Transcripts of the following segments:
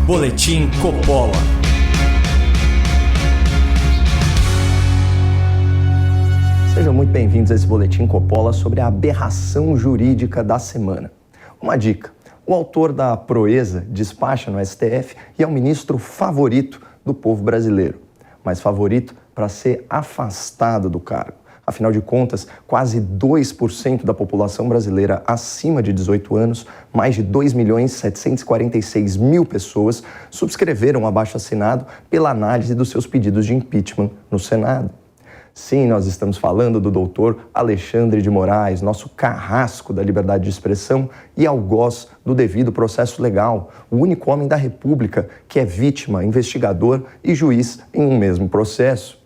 Boletim Coppola. Sejam muito bem-vindos a esse Boletim Coppola sobre a aberração jurídica da semana. Uma dica: o autor da proeza despacha no STF e é o ministro favorito do povo brasileiro, mas favorito para ser afastado do cargo. Afinal de contas, quase 2% da população brasileira acima de 18 anos, mais de 2.746.000 pessoas, subscreveram o abaixo-assinado pela análise dos seus pedidos de impeachment no Senado. Sim, nós estamos falando do doutor Alexandre de Moraes, nosso carrasco da liberdade de expressão e algoz do devido processo legal, o único homem da República que é vítima, investigador e juiz em um mesmo processo.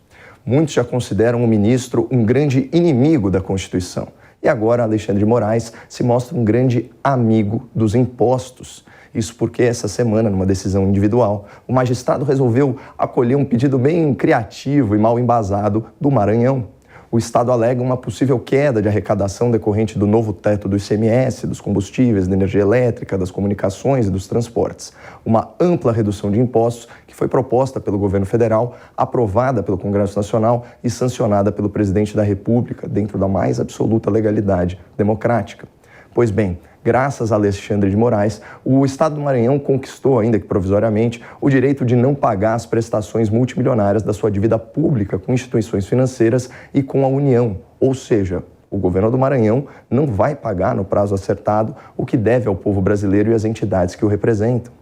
Muitos já consideram o ministro um grande inimigo da Constituição. E agora Alexandre de Moraes se mostra um grande amigo dos impostos. Isso porque essa semana, numa decisão individual, o magistrado resolveu acolher um pedido bem criativo e mal embasado do Maranhão. O Estado alega uma possível queda de arrecadação decorrente do novo teto do ICMS, dos combustíveis, da energia elétrica, das comunicações e dos transportes. Uma ampla redução de impostos que foi proposta pelo governo federal, aprovada pelo Congresso Nacional e sancionada pelo presidente da República, dentro da mais absoluta legalidade democrática. Pois bem, graças a Alexandre de Moraes, o Estado do Maranhão conquistou, ainda que provisoriamente, o direito de não pagar as prestações multimilionárias da sua dívida pública com instituições financeiras e com a União. Ou seja, o governo do Maranhão não vai pagar no prazo acertado o que deve ao povo brasileiro e às entidades que o representam.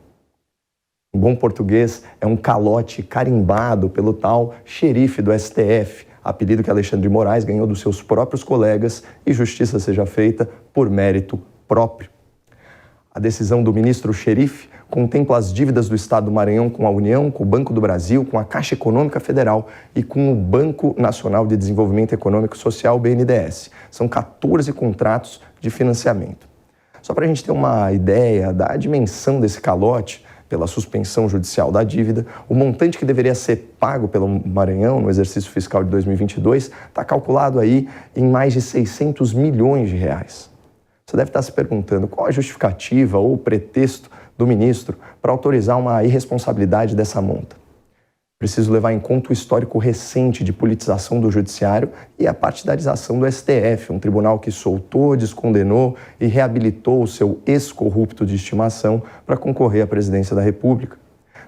Em bom português, é um calote carimbado pelo tal xerife do STF, apelido que Alexandre de Moraes ganhou dos seus próprios colegas, e justiça seja feita por mérito próprio. A decisão do ministro xerife contempla as dívidas do Estado do Maranhão com a União, com o Banco do Brasil, com a Caixa Econômica Federal e com o Banco Nacional de Desenvolvimento Econômico e Social, BNDES. São 14 contratos de financiamento. Só para a gente ter uma ideia da dimensão desse calote, pela suspensão judicial da dívida, o montante que deveria ser pago pelo Maranhão no exercício fiscal de 2022 está calculado aí em mais de 600 milhões de reais. Você deve estar se perguntando qual a justificativa ou o pretexto do ministro para autorizar uma irresponsabilidade dessa monta. Preciso levar em conta o histórico recente de politização do judiciário e a partidarização do STF, um tribunal que soltou, descondenou e reabilitou o seu ex-corrupto de estimação para concorrer à presidência da República.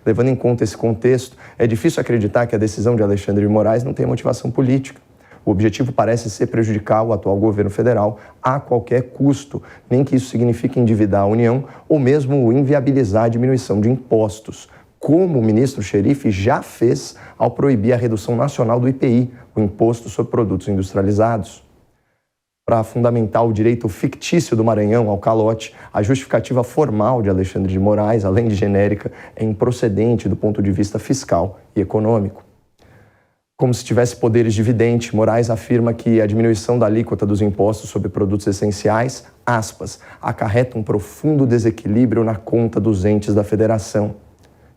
Levando em conta esse contexto, é difícil acreditar que a decisão de Alexandre de Moraes não tenha motivação política. O objetivo parece ser prejudicar o atual governo federal a qualquer custo, nem que isso signifique endividar a União ou mesmo inviabilizar a diminuição de impostos, como o ministro xerife já fez ao proibir a redução nacional do IPI, o Imposto sobre Produtos Industrializados. Para fundamentar o direito fictício do Maranhão ao calote, a justificativa formal de Alexandre de Moraes, além de genérica, é improcedente do ponto de vista fiscal e econômico. Como se tivesse poderes de vidente, Moraes afirma que a diminuição da alíquota dos impostos sobre produtos essenciais, aspas, acarreta um profundo desequilíbrio na conta dos entes da federação.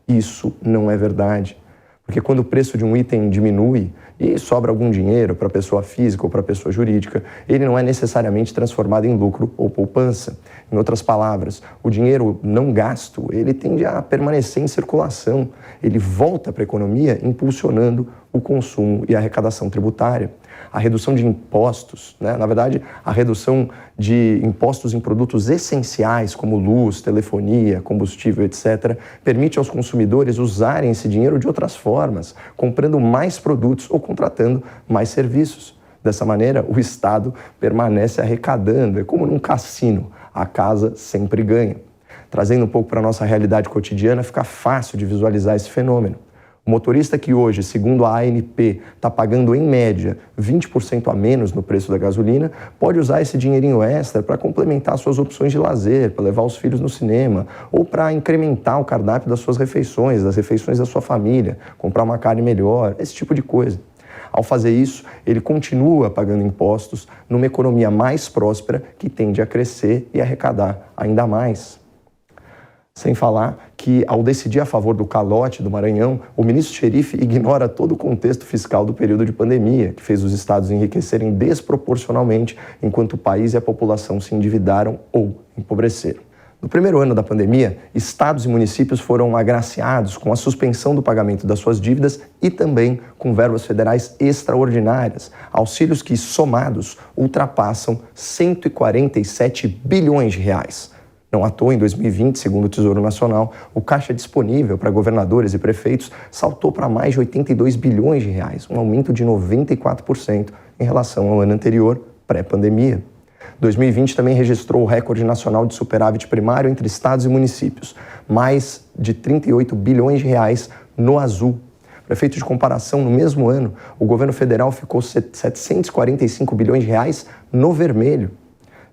Isso não é verdade, porque quando o preço de um item diminui e sobra algum dinheiro para a pessoa física ou para a pessoa jurídica, ele não é necessariamente transformado em lucro ou poupança. Em outras palavras, o dinheiro não gasto, ele tende a permanecer em circulação, ele volta para a economia impulsionando o consumo e a arrecadação tributária. A redução de impostos, na verdade, a redução de impostos em produtos essenciais como luz, telefonia, combustível, etc., permite aos consumidores usarem esse dinheiro de outras formas, comprando mais produtos ou contratando mais serviços. Dessa maneira, o Estado permanece arrecadando, é como num cassino, a casa sempre ganha. Trazendo um pouco para a nossa realidade cotidiana, fica fácil de visualizar esse fenômeno. O motorista que hoje, segundo a ANP, está pagando em média 20% a menos no preço da gasolina, pode usar esse dinheirinho extra para complementar suas opções de lazer, para levar os filhos no cinema, ou para incrementar o cardápio das suas refeições, das refeições da sua família, comprar uma carne melhor, esse tipo de coisa. Ao fazer isso, ele continua pagando impostos numa economia mais próspera que tende a crescer e arrecadar ainda mais. Sem falar que, ao decidir a favor do calote do Maranhão, o ministro xerife ignora todo o contexto fiscal do período de pandemia, que fez os estados enriquecerem desproporcionalmente, enquanto o país e a população se endividaram ou empobreceram. No primeiro ano da pandemia, estados e municípios foram agraciados com a suspensão do pagamento das suas dívidas e também com verbas federais extraordinárias, auxílios que, somados, ultrapassam 147 bilhões de reais. Não à toa, em 2020, segundo o Tesouro Nacional, o caixa disponível para governadores e prefeitos saltou para mais de 82 bilhões de reais, um aumento de 94% em relação ao ano anterior, pré-pandemia. 2020 também registrou o recorde nacional de superávit primário entre estados e municípios, mais de 38 bilhões de reais no azul. Para efeito de comparação, no mesmo ano, o governo federal ficou 745 bilhões de reais no vermelho.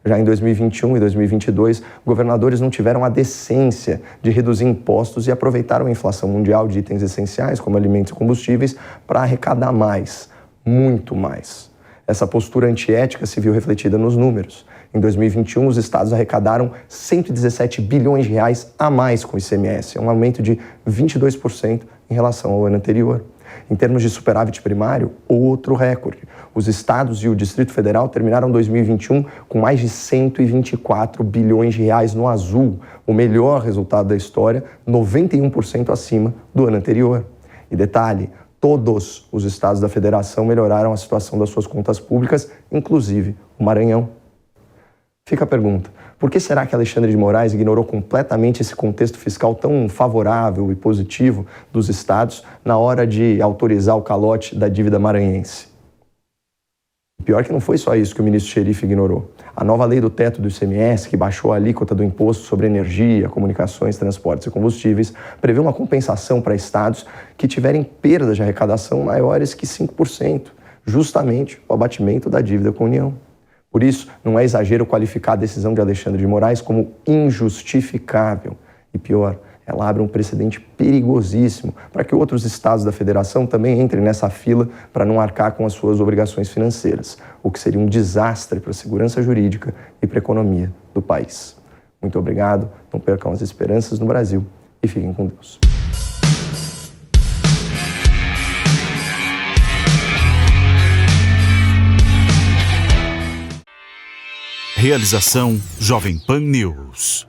Já em 2021 e 2022, governadores não tiveram a decência de reduzir impostos e aproveitaram a inflação mundial de itens essenciais, como alimentos e combustíveis, para arrecadar mais, muito mais. Essa postura antiética se viu refletida nos números. Em 2021, os estados arrecadaram 117 bilhões de reais a mais com o ICMS, um aumento de 22% em relação ao ano anterior. Em termos de superávit primário, outro recorde. Os estados e o Distrito Federal terminaram 2021 com mais de 124 bilhões de reais no azul, o melhor resultado da história, 91% acima do ano anterior. E detalhe, todos os estados da federação melhoraram a situação das suas contas públicas, inclusive o Maranhão. Fica a pergunta, por que será que Alexandre de Moraes ignorou completamente esse contexto fiscal tão favorável e positivo dos estados na hora de autorizar o calote da dívida maranhense? Pior que não foi só isso que o ministro Xerife ignorou. A nova lei do teto do ICMS, que baixou a alíquota do imposto sobre energia, comunicações, transportes e combustíveis, prevê uma compensação para estados que tiverem perdas de arrecadação maiores que 5%, justamente o abatimento da dívida com a União. Por isso, não é exagero qualificar a decisão de Alexandre de Moraes como injustificável. E pior, ela abre um precedente perigosíssimo para que outros estados da federação também entrem nessa fila para não arcar com as suas obrigações financeiras, o que seria um desastre para a segurança jurídica e para a economia do país. Muito obrigado, não percam as esperanças no Brasil e fiquem com Deus. Realização Jovem Pan News.